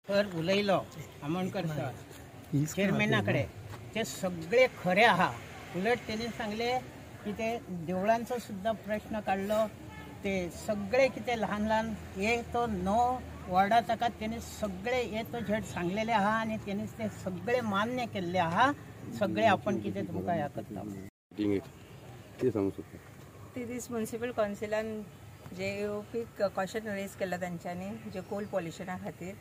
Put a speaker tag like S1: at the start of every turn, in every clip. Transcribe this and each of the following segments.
S1: उलयलो आमोणकर सर चेअरमॅनाकडे ते सगळे खरे आहा। उलट त्यांनी सांगले की ते देवळांचो सुद्धा प्रश्न काढलो, ते सगळे कितें लहान लहान हे तो नो वॉर्डा ताका त्यांनी सगळे हे तो झेड सांगलेले आहा आणि त्यांनी ते सगळे मान्य केल्ले आहा। सगळे आपण कितें तुमकां ह्या करता
S2: ते सांगू शकता।
S3: तिदीस म्युनिसिपल कावन्सिलान जे येवपी क्वेश्चन रेज केला तांच्यांनी जे कोल पॉल्युशना खातीर,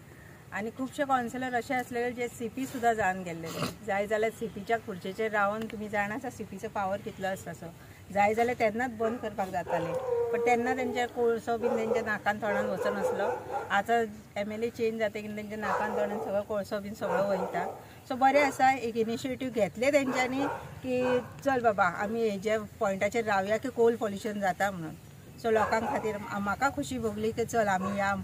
S3: आणि खूबशे कावन्सिलर असे असलेले जे सीपी सुद्धा जावन गेल्लेले। जाय जाल्यार सीपीच्या खुर्चेचेर रावन तुमी जाणा आसा सीपीचो पावर कितलो आसता सो जाय जाल्यार तेन्नाच बंद करपाक जाताले, पण तेन्ना तेंचे कोळसो बीन तेंच्या नाकान तोंडान वचनासलो। आतां MLA चेंज जातकीर तेंच्या नाकान तोंडान सगळो कोळसो बीन सगळो वयता। सो बरें आसा, एक इनिशिएटीव घेतले तेंच्यांनी की चल बाबा आमी हेजे पॉयंटाचेर रावया की कोल पॉल्युशन जाता म्हणून। सो लोकां खातीर म्हाका खुशी भोगली की चल आमी या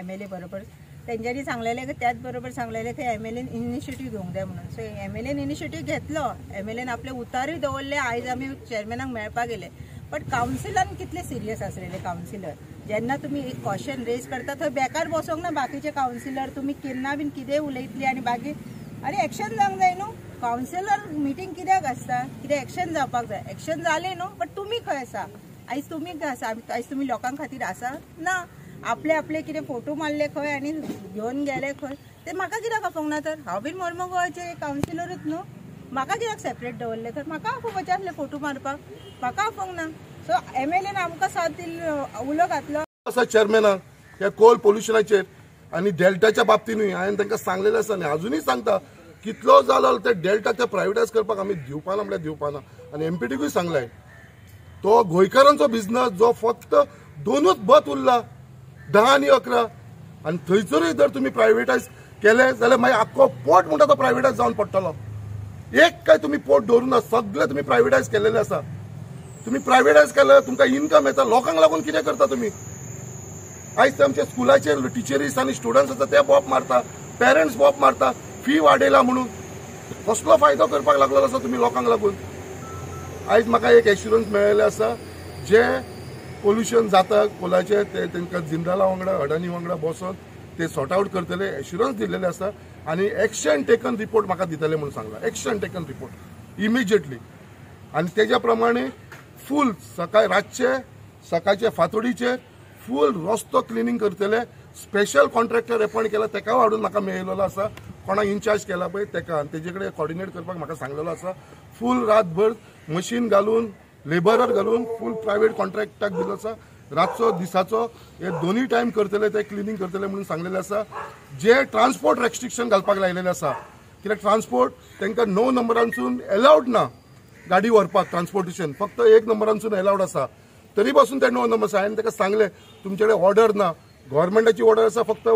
S3: MLA बरोबर तेंच्यांनी सांगलेले की त्याच बरोबर सांगलेले की MLAन इनिशिएटीव घेवंक जाय म्हणून। सो MLAन इनिशिएटीव घेतलो, MLAन आपले उतारूय दवरले। आयज आमी चेअरमॅनाक मेळपाक गेले, बट कावन्सिलान कितले सिरियस आसलेले कावन्सिलर। जेन्ना तुमी एक क्वेश्चन रेज करता थंय बेकार बसोंक ना बाकीचे कावन्सिलर, तुमी केन्ना बीन कितें उलयतली आनी बाकी अरे एक्शन जावंक जाय न्हू। कावन्सिलर मिटींग कित्याक आसता, कितें एक्शन जावपाक जाय, एक्शन जालें न्हू, बट तुमी खंय आसा आयज, तुमी खंय आसा, आयज तुमी लोकां खातीर आसा ना। आपले आपले कितें फोटो मारले खंय आनी घेवन गेले खंय, ते म्हाका कित्याक आपोवंक ना तर। हांव बीन मोर्मुगांवचे कावन्सिलरूच न्हू, म्हाका कित्याक सेपरेट दवरले तर, म्हाका आपोवपाचे आसले फोटो मारपाक, म्हाका आपोवंक ना। सो MLAन आमकां साथ दिल्लो, उलो घातलो
S2: असा चेअरमॅनाक ह्या कोल पॉल्युशनाचेर आनी डेल्टाच्या बाबतीनूय हांवें तांकां सांगलेलें आसा आनी अजुनूय सांगता, कितलो जालो ते डेल्टाक ते प्रायवेटायज करपाक आमी दिवपाना म्हळ्यार दिवपाना। आनी MPDकूय सांगलें तो गोंयकारांचो बिझनस जो फक्त दोनूच बत उरला 10 आनी 11, आनी थंयसरूय जर तुमी प्रायवेटायज केले जाल्यार मागीर आख्खो पोर्ट म्हणटा तो प्रायवेटायज जावन पडटलो। एक काय तुमी पोर्ट दवरुना, सगळे तुमी प्रायवेटायज केलेले आसा। तुमी प्रायवेटायज केल्यार तुमकां इन्कम येता, लोकांक लागून कितें करता तुमी। आयज आमच्या स्कुलाचे टिचरीस आनी स्टुडंट्स आसा ते बॉब मारता, पेरंट्स बॉब मारता, फी वाडयला म्हणून। कसलो फायदो करपाक लागलेलो आसा तुमी लोकांक लागून। आयज म्हाका एक एश्युरन्स मेळिल्लें आसा, जे पॉल्युशन जाता कोलाचे ते तांकां जिंदाला वांगडा अडानी वांगडा बसोन ते सॉर्ट आउट करतले, एश्युरन्स दिल्लेले आसा। आनी एक्शन टेकन रिपोर्ट म्हाका दितले म्हणून सांगला, एक्शन टेकन रिपोर्ट इमिजिएटली। आनी तेज्या प्रमाणे फूल रातचे सकाळचे फातोडीचे फूल रस्तो क्लिनिंग करतले। स्पेशल कॉन्ट्रॅक्टर अपॉइंट केला, तेका हाडून म्हाका मेळिल्लो आसा, कोणा इन्चार्ज केला पळय तेका, आनी तेजे कडेन कॉर्डिनेट करपाक म्हाका सांगलेलो आसा। फूल रातभर मशीन घालून, लेबरर घालून फूल प्रायवेट कॉन्ट्रॅक्टाक दिलो आसा। रातचो दिसाचो हे दोनूय टायम करतले, ते क्लिनिंग करतले म्हणून सांगलेले आसा। जे ट्रान्सपोर्ट रेस्ट्रिक्शन घालपाक लायलेले आसा, कित्याक ट्रान्सपोर्ट तांकां 9 नंबरांसून अलाउड ना गाडी व्हरपाक, ट्रान्सपोर्टेशन फक्त 1 नंबरांसून अलाउड आसा, तरी पासून ते 9 नंबर आसा। हांवें ताका सांगले तुमचे कडेन ऑर्डर ना, गव्हर्मेंटाची ऑर्डर आसा फक्त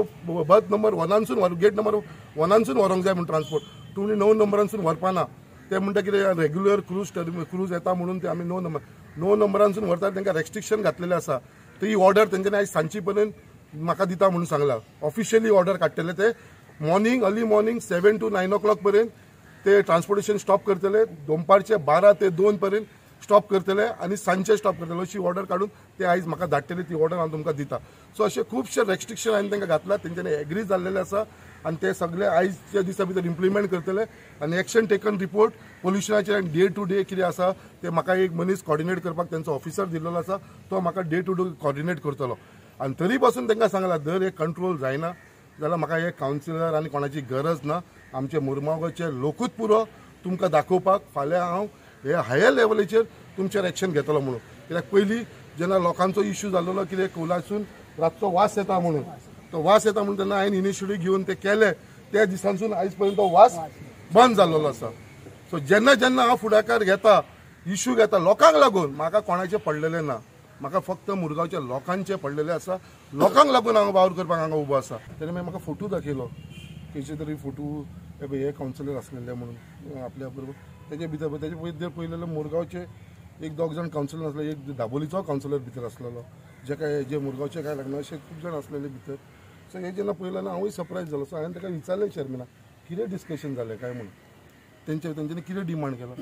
S2: बस नंबर 1सून गेट नंबर 1सून व्हरोंक जाय म्हणून ट्रान्सपोर्ट, तुमी 9 नंबरांसून व्हरपाना। ते म्हणटा कितें रेग्युलर क्रूज येता म्हणून ते आमी 9 नंबरांसून व्हरता, तांकां रेस्ट्रिक्शन घातलेलें आसा। ती ऑर्डर तेंच्यांनी आयज सांजची पर्यंत म्हाका दिता म्हणून सांगला। ऑफिशियली ऑर्डर काडटले ते morning, early morning 7 to 9 o'clock पर्यंत ते ट्रान्सपोर्टेशन स्टॉप करतले, दनपारचे 12 ते 2 पर्यंत स्टॉप करतले आनी सांजचे स्टॉप करतले, अशी ऑर्डर काडून ते आयज म्हाका धाडटले। ती ऑर्डर हांव तुमकां दिता। सो अशे खुबशे रेस्ट्रिक्शन हांवें तांकां घातला, तेंच्यांनी एग्री जाल्लेले आसा आनी ते सगळे आयजच्या दिसा भितर इम्प्लिमेंट करतले। आनी एक्शन टेकन रिपोर्ट पॉल्युशनाचेर डे टू डे कितें आसा ते म्हाका एक मनीस कॉर्डिनेट करपाक तेंचो ऑफिसर दिल्लो आसा, तो म्हाका डे टू डे कॉर्डिनेट करतलो। आनी तरी पासून तांकां सांगला जर हे कंट्रोल जायना जाल्यार म्हाका हे कावन्सिलर आनी कोणाची गरज ना, आमचे मुरमागांवचे लोकूच पुरो तुमकां दाखोवपाक फाल्यां हांव हे हायर लेवलीचेर तुमचेर एक्शन घेतलो म्हणून। कित्याक पयलीं जेन्ना लोकांचो इश्यू जाल्लो कितें कोलासून रातचो वास येता म्हणून, तो वास येता म्हणून तेन्ना हांवें इनिशिएटीव घेवन ते केले, त्या दिसांसून आयज पर्यंत तो वास बंद जाल्लो आसा। सो जेन्ना जेन्ना हांव फुडाकार घेता, इश्यू घेता लोकांक लागून, म्हाका कोणाचें पडलेलें ना, म्हाका फक्त मुरगांवच्या लोकांचे पडलेले आसा। लोकांक लागून हांव वावर करपाक हांगा उबो आसा। तेन्ना मागीर म्हाका फोटो दाखयलो, खंयचे तरी फोटो हे कावन्सिलर आसलेले म्हणून आपल्या बरोबर, तेजे भितर तेजे पयलेले मुरगांवचे 1-2 जाण कावन्सिलर आसले, एक दाबोलीचो कावन्सिलर भितर आसलेलो, जे मुरगांवचे काय लागना अशे खूब जाण आसलेले भितर। सो हे जेन्ना पळयलें हांवूय सरप्रायज जालो। सो हांवें ताका विचारलें चेअरमॅनाक कितें डिस्कशन जालें काय म्हणून, तेंच्यांनी कितें डिमांड केलो।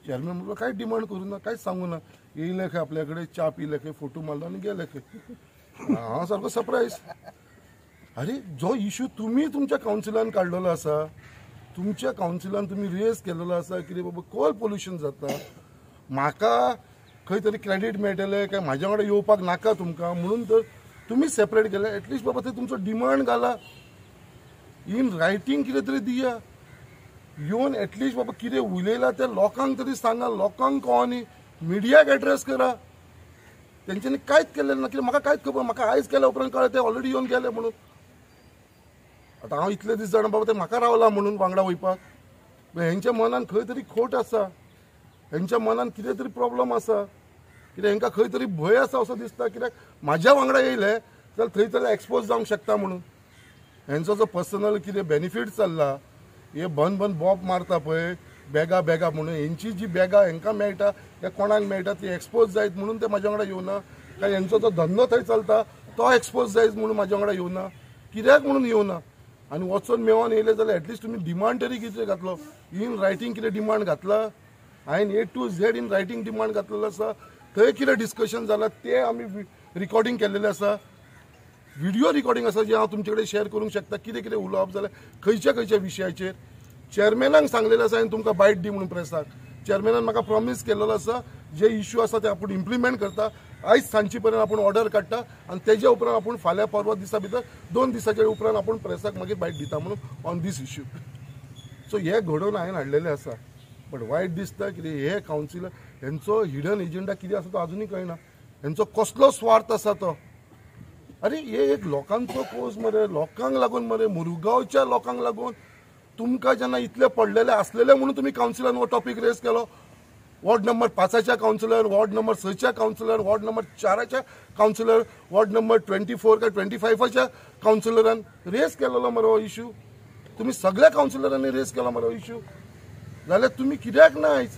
S2: चेअरमॅन म्हणलो कांय डिमांड करूं ना, कांयच सांगू ना, येयले खंय आपल्या कडेन च्या पिले खंय फोटो मारलो आनी गेले खंय। हांव सारको सरप्रायज। अरे जो इश्यू तुम्ही तुमच्या कावन्सिलान काढलेलो आसा, तुमच्या कावन्सिलान तुम्ही रेज केलेलो आसा की बाबा कोल पोल्युशन जाता, म्हाका खंय तरी क्रेडीट मेळटलें काय म्हाज्या वांगडा येवपाक नाका तुमकां म्हणून तर तुम्ही सेपरेट केले. एटलिस्ट बाबा ते तुमचो डिमांड घाला, इन रायटींग कितें तरी दिया, येवन एटलिस्ट बाबा कितें उलयला ते लोकांक तरी सांगा, लोकांक कळोनी, मिडियाक एड्रेस करा. तेंच्यांनी कांयच केलें ना. कित्याक म्हाका कांयच खबर, म्हाका आयज केल्या उपरांत कळ्ळें ते ऑलरेडी येवन गेले म्हणून. आतां हांव इतले दीस जाणा बाबा ते म्हाका रावला म्हणून वांगडा वयपाक. हेंच्या मनान खंय तरी खोट आसा, हेंच्या मनान कितें तरी प्रॉब्लम आसा, कित्याक हेंकां खंय तरी भंय आसा असो दिसता. कित्याक म्हाज्या वांगडा येयले जाल्यार थंय तरी एक्सपोज जावंक शकता म्हणून. हेंचो जो पर्सनल कितें बेनिफीट चल्ला, हे बन बॉब मारता पळय बॅगा म्हणून, हेंची जी बॅगा हेंकां मेळटा त्या कोणाक मेळटा ती एक्सपोज जायत म्हणून ते म्हाज्या वांगडा येवना. काय हेंचो जो धंदो थंय चलता तो एक्सपोज जायत म्हणून म्हाज्या वांगडा येवना. कित्याक म्हणून येवना. आनी वचून मेळोन येयले जाल्यार एटलिस्ट तुमी डिमांड तरी कितें घातलो, इन रायटींग कितें डिमांड घातला. हांवें A to Z in writing demand घातलेलो आसा. थंय कितें डिस्कशन जालां तें आमी रिकॉर्डिंग केल्लेलें आसा, व्हिडिओ रिकॉर्डिंग आसा जे हांव तुमचे कडेन शेअर करूंक शकता. कितें कितें उलोवप जाल्यार खंयच्या विशयाचेर. चेअरमॅनाक सांगलेलें आसा हांवें तुमकां बायट दी म्हणून प्रेसाक. चेअरमॅनान म्हाका प्रॉमीस केलेलो आसा जे इश्यू आसा ते आपूण इम्प्लिमेंट करता. आयज सांजचे पर्यंत आपूण ऑर्डर काडटा आनी तेज्या उपरांत आपूण फाल्यां परवा दिसा भितर 2 दिसाच्या उपरांत आपूण प्रेसाक मागीर बायट दिता म्हणून ऑन दीस इश्यू. सो हे घडोवन हांवें हाडलेलें आसा. बट वायट दिसता कितें हे कावन्सिलर हेंचो हिडन एजेंडा कितें आसा तो अजुनूय कळना. हेंचो कसलो स्वार्थ आसा तो. अरे हे एक लोकांचो कोर्स मरे, लोकांक लागून मरे, मुरगांवच्या लोकांक लागून. तुमकां जेन्ना इतले पडलेले आसलेले म्हणून तुमी कावन्सिलान हो टॉपीक रेज केलो. वॉर्ड नंबर 5च्या कावन्सिलर, वॉर्ड नंबर 6च्या कावन्सिलर, वॉर्ड नंबर 4च्या कावन्सिलर, वॉर्ड नंबर 24 काय 25च्या कावन्सिलरान रेज केलेलो मरे हो इश्यू. तुम्ही सगळ्या कावन्सिलरांनी रेज केला मरे हो इश्यू. जाल्यार तुम्ही कित्याक ना आयज